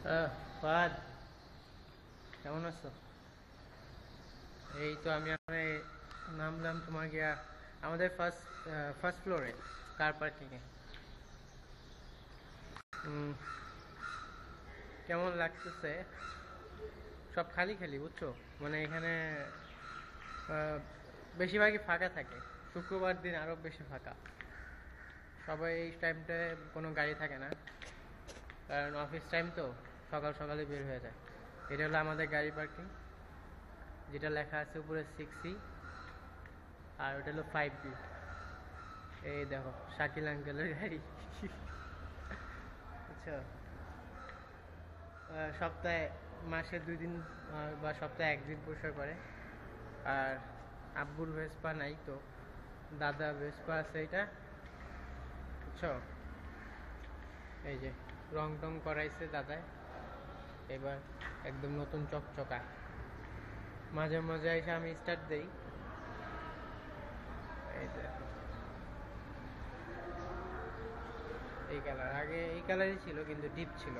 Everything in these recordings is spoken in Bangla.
ফাহাদ, কেমন আছো? এই তো আমি নামলাম তোমার গিয়া আমাদের ফার্স্ট ফার্স্ট ফ্লোরে কার পার্কিংয়ে। কেমন লাগতেছে? সব খালি খালি বুঝছো, মানে এখানে বেশিরভাগই ফাঁকা থাকে। শুক্রবার দিন আরও বেশি ফাঁকা। সবাই এই টাইমটায় কোনো গাড়ি থাকে না, কারণ অফিস টাইম তো সকাল সকালে বের হয়ে যায়। এটা হলো আমাদের গাড়ি পার্কিং, যেটা লেখা আছে উপরে 6C, আর ওটা হলো 5B। এই দেখো শাকিল আঙ্কেলের গাড়ি। বুঝছো, সপ্তাহে মাসে 2 দিন বা সপ্তাহে 1 দিন পরিষ্কার করে। আর আব্বুর ভেসপা নাই তো, দাদা ভেসপা আছে এটা, বুঝছো। এই যে রং টং করাইছে দাদায়, এবার একদম নতুন চকচকা। মাঝে মাঝে এসে আমি স্টার্ট দেই। এই যে এই কালার, আগে এই কালারই ছিল কিন্তু ডিপ ছিল।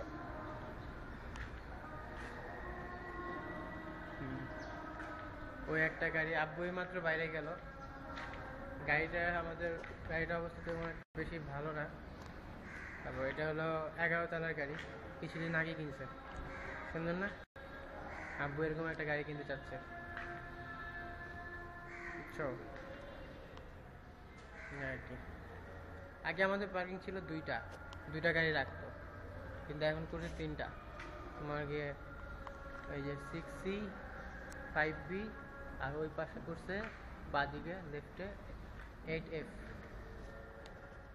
ওই একটা গাড়ি, আব্বুই মাত্র বাইরে গেল। আমাদের গাড়িটার অবস্থা তেমন বেশি ভালো না। তারপর এটা হলো 11 তলার গাড়ি, কিছুদিন আগে কিনছে। সুন্দর না? আব্বু এরকম একটা গাড়ি কিনতে চাচ্ছে, বুঝছো আর কি। আগে আমাদের পার্কিং ছিল দুইটা, দুইটা গাড়ি রাখতো, কিন্তু এখন করছে তিনটা। তোমার গিয়ে এই যে 6C, 5B, আর ওই পাশে করছে বাদিকে লেফটে 8F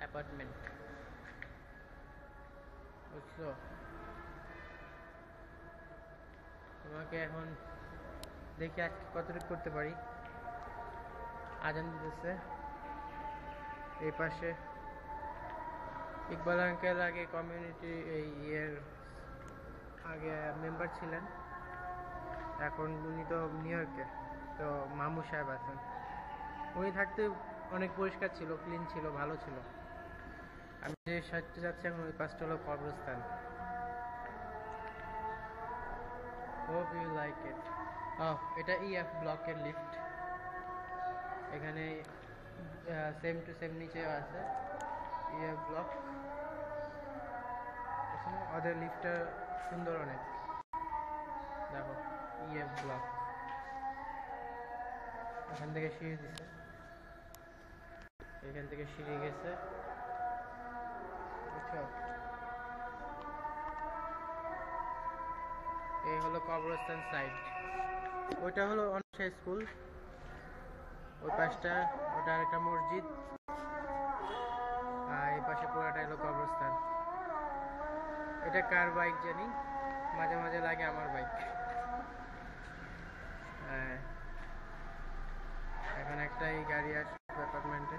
অ্যাপার্টমেন্ট, বুঝছো। তোমাকে এখন দেখি আজকে কতটুকু করতে পারি। আজান দিতেছে এই পাশে। ইকবাল আঙ্কেল আগে কমিউনিটি এই ইয়ের আগে মেম্বার ছিলেন, এখন উনি তো নিউ ইয়র্কে। তো মামু সাহেব আছেন, উনি থাকতে অনেক পরিষ্কার ছিল, ক্লিন ছিল, ভালো ছিল। আমি যে সাইডটা যাচ্ছি এখন ওই পাশটা হলো কবরস্থান। Hope you like it. এটা EF ব্লকের লিফট। এখানে সেম টু সেম নিচেও আছে EF ব্লক। ওদের লিফটটা সুন্দর অনেক, দেখো EF ব্লক। এখান থেকে সিঁড়ি দিছে, এখান থেকে সিঁড়ি গেছে, বুঝছো। এই হলো কবরস্থান সাইড। ওইটা হলো অনসা স্কুল, ওই পাশটা ওটা একটা মসজিদ, আর এই পাশে পুরাটা হলো কবরস্থান। এটা কার বাইক জানি, মাঝে মাঝে লাগে আমার বাইক। হ্যাঁ, এখন একটা এই গাড়ি আসবে অ্যাপার্টমেন্টে।